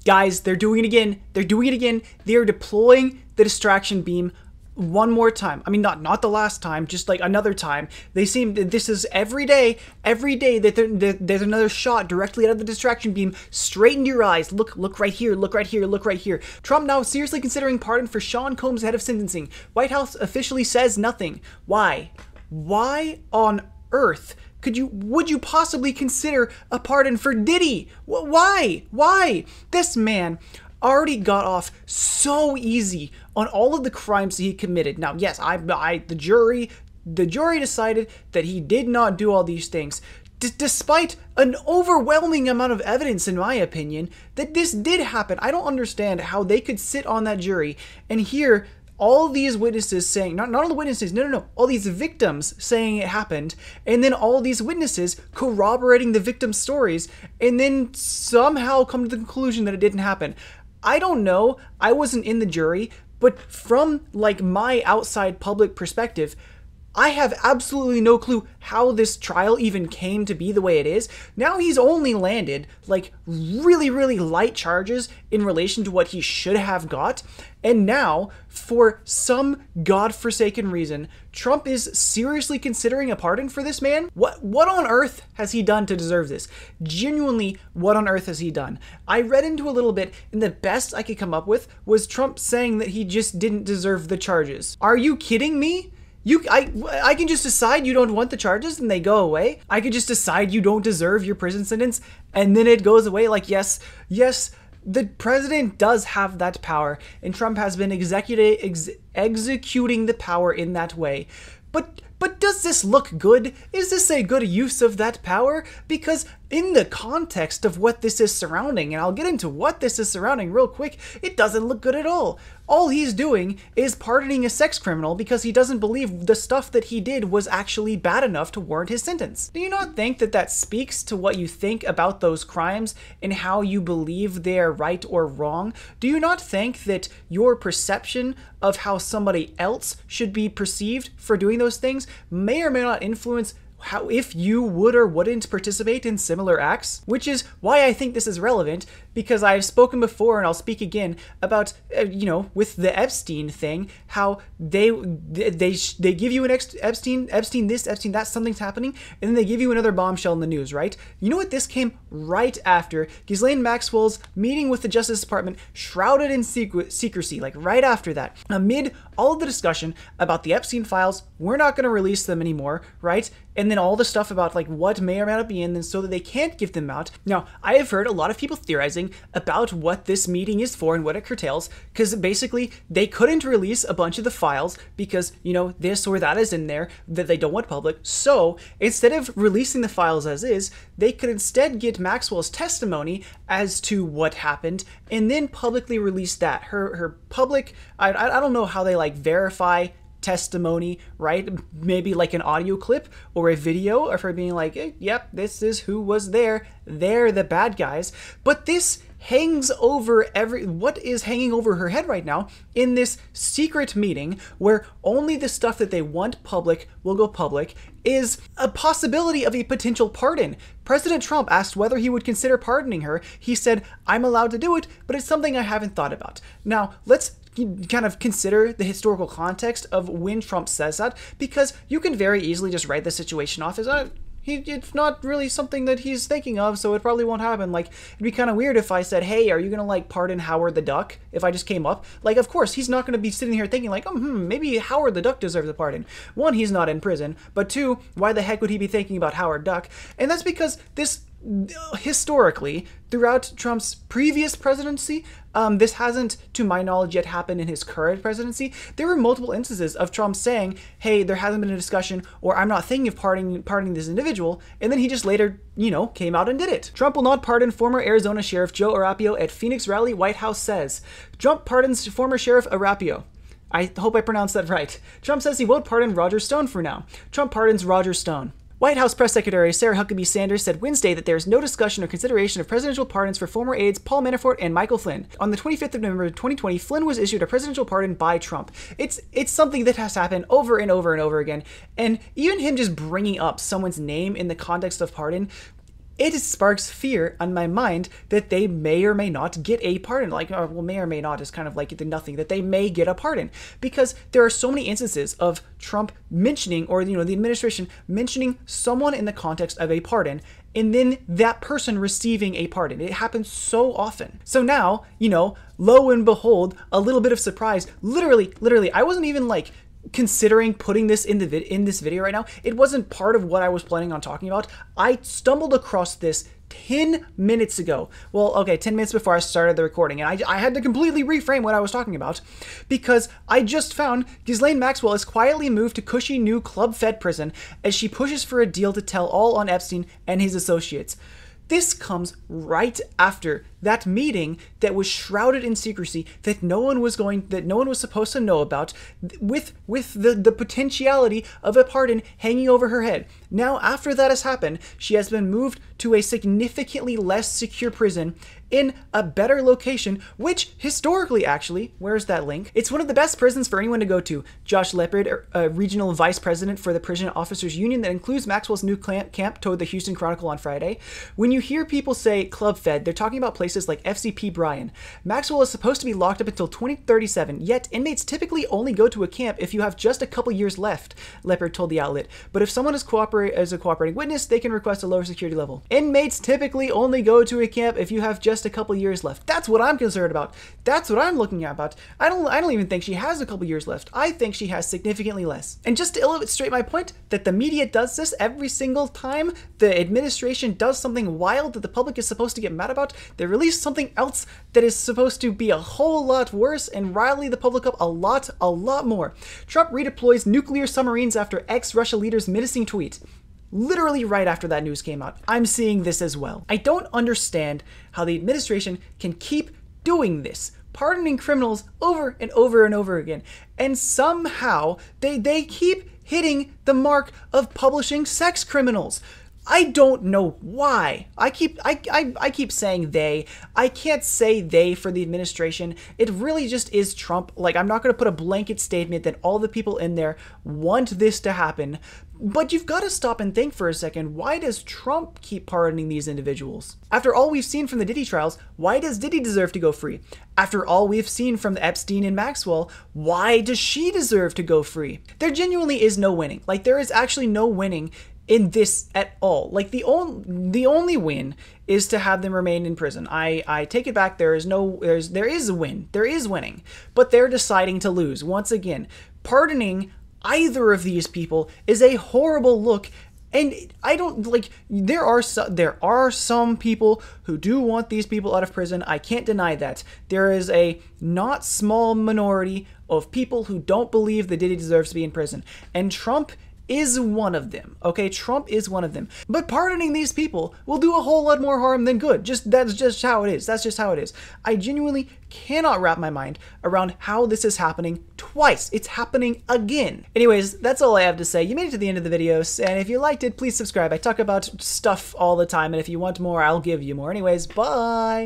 Guys, they're doing it again. They're doing it again. They're deploying the distraction beam one more time. I mean, not the last time, just like another time. They seem, this is every day that there's another shot directly out of the distraction beam straight into your eyes. Look right here, look right here, look right here. Trump now seriously considering pardon for Sean Combs head of sentencing. White House officially says nothing. Why? Why on earth would you possibly consider a pardon for Diddy? Why? Why? This man already got off so easy on all of the crimes that he committed. Now, yes, the jury decided that he did not do all these things, despite an overwhelming amount of evidence, in my opinion, that this did happen. I don't understand how they could sit on that jury and hear all these witnesses saying, not all the witnesses, no, all these victims saying it happened, and then all these witnesses corroborating the victims' stories, and then somehow come to the conclusion that it didn't happen. I don't know. I wasn't in the jury, but from like my outside public perspective, I have absolutely no clue how this trial even came to be the way it is. Now he's only landed like really, really light charges in relation to what he should have got. And now, for some godforsaken reason, Trump is seriously considering a pardon for this man? What on earth has he done to deserve this? Genuinely, what on earth has he done? I read into a little bit, and the best I could come up with was Trump saying that he just didn't deserve the charges. Are you kidding me? I can just decide you don't want the charges and they go away. I could just decide you don't deserve your prison sentence and then it goes away. Like, yes, the president does have that power, and Trump has been executing the power in that way. But does this look good? Is this a good use of that power? Because in the context of what this is surrounding, and I'll get into what this is surrounding real quick, it doesn't look good at all. All he's doing is pardoning a sex criminal because he doesn't believe the stuff that he did was actually bad enough to warrant his sentence. Do you not think that that speaks to what you think about those crimes and how you believe they are right or wrong? Do you not think that your perception of how somebody else should be perceived for doing those things may or may not influence how if you would or wouldn't participate in similar acts? Which is why I think this is relevant, because I've spoken before and I'll speak again about, with the Epstein thing, how they give you an Epstein this, Epstein that, something's happening, and then they give you another bombshell in the news, right? You know what? This came right after Ghislaine Maxwell's meeting with the Justice Department, shrouded in secrecy, like right after that. Amid all of the discussion about the Epstein files, we're not going to release them anymore, right? And then all the stuff about like what may or may not be in them so that they can't give them out. Now, I have heard a lot of people theorizing about what this meeting is for and what it curtails, because basically they couldn't release a bunch of the files because, this or that is in there that they don't want public. So instead of releasing the files as is, they could instead get Maxwell's testimony as to what happened and then publicly release that. Her public, I don't know how they like verify testimony, right? Maybe like an audio clip or a video of her being like, hey, yep, this is who was there. They're the bad guys. But this hangs over what is hanging over her head right now in this secret meeting where only the stuff that they want public will go public is a possibility of a potential pardon. President Trump asked whether he would consider pardoning her. He said, I'm allowed to do it, but it's something I haven't thought about. Now, let's kind of consider the historical context of when Trump says that, because you can very easily just write the situation off as it's not really something that he's thinking of, so it probably won't happen. Like, it'd be kind of weird if I said, hey, are you gonna like pardon Howard the Duck? If I just came up, like, of course he's not gonna be sitting here thinking like, maybe Howard the Duck deserves a pardon. One, he's not in prison, but two, why the heck would he be thinking about Howard Duck? And that's because this historically, throughout Trump's previous presidency, this hasn't, to my knowledge, yet happened in his current presidency. There were multiple instances of Trump saying, hey, there hasn't been a discussion, or I'm not thinking of pardoning this individual, and then he just later, came out and did it. Trump will not pardon former Arizona Sheriff Joe Arpaio at Phoenix rally, White House says. Trump pardons former Sheriff Arpaio. I hope I pronounced that right. Trump says he won't pardon Roger Stone for now. Trump pardons Roger Stone. White House Press Secretary Sarah Huckabee Sanders said Wednesday that there is no discussion or consideration of presidential pardons for former aides Paul Manafort and Michael Flynn. On the 25th of November 2020, Flynn was issued a presidential pardon by Trump. It's something that has happened over and over and over again, and even him just bringing up someone's name in the context of pardon, it sparks fear on my mind that they may or may not get a pardon. Like, or, well, may or may not is kind of like the nothing, that they may get a pardon, because there are so many instances of Trump mentioning, or, you know, the administration mentioning someone in the context of a pardon, and then that person receiving a pardon. It happens so often. So now, you know, lo and behold, a little bit of surprise. Literally, I wasn't even like considering putting this in this video right now. It wasn't part of what I was planning on talking about. I stumbled across this 10 minutes ago. Well, okay, 10 minutes before I started the recording, and I had to completely reframe what I was talking about, because I just found Ghislaine Maxwell is quietly moved to cushy new club-fed prison as she pushes for a deal to tell all on Epstein and his associates. This comes right after that meeting that was shrouded in secrecy, that no one was supposed to know about, with the potentiality of a pardon hanging over her head. Now, after that has happened, she has been moved to a significantly less secure prison in a better location, which historically, actually, where's that link? It's one of the best prisons for anyone to go to. Josh Leopard, a regional vice president for the Prison Officers Union that includes Maxwell's new camp, told the Houston Chronicle on Friday. When you hear people say club fed, they're talking about places like FCP Bryan. Maxwell is supposed to be locked up until 2037, yet inmates typically only go to a camp if you have just a couple years left, Leopard told the outlet. But if someone is a cooperating witness, they can request a lower security level. Inmates typically only go to a camp if you have just a couple years left. That's what I'm concerned about. That's what I'm looking at about. I don't even think she has a couple years left. I think she has significantly less. And just to illustrate my point, that the media does this every single time the administration does something wild that the public is supposed to get mad about, they release something else that is supposed to be a whole lot worse and rile the public up a lot more. Trump redeploys nuclear submarines after ex-Russia leader's menacing tweet. Literally right after that news came out. I'm seeing this as well. I don't understand how the administration can keep doing this, pardoning criminals over and over and over again, and somehow they keep hitting the mark of publishing sex criminals. I don't know why. I keep saying they. I can't say they for the administration. It really just is Trump. Like, I'm not going to put a blanket statement that all the people in there want this to happen. But you've got to stop and think for a second. Why does Trump keep pardoning these individuals? After all we've seen from the Diddy trials, why does Diddy deserve to go free? After all we've seen from Epstein and Maxwell, why does she deserve to go free? There genuinely is no winning. Like, there is actually no winning in this at all. Like, the only win is to have them remain in prison. I take it back. There is a win. There is winning, but they're deciding to lose. Once again, pardoning either of these people is a horrible look. And I don't like, there are some people who do want these people out of prison. I can't deny that. There is a not small minority of people who don't believe that Diddy deserves to be in prison. And Trump is one of them, okay? Trump is one of them. But pardoning these people will do a whole lot more harm than good. That's just how it is. That's just how it is. I genuinely cannot wrap my mind around how this is happening twice. It's happening again. Anyways, that's all I have to say. You made it to the end of the videos, and if you liked it, please subscribe. I talk about stuff all the time, and if you want more, I'll give you more. Anyways, bye!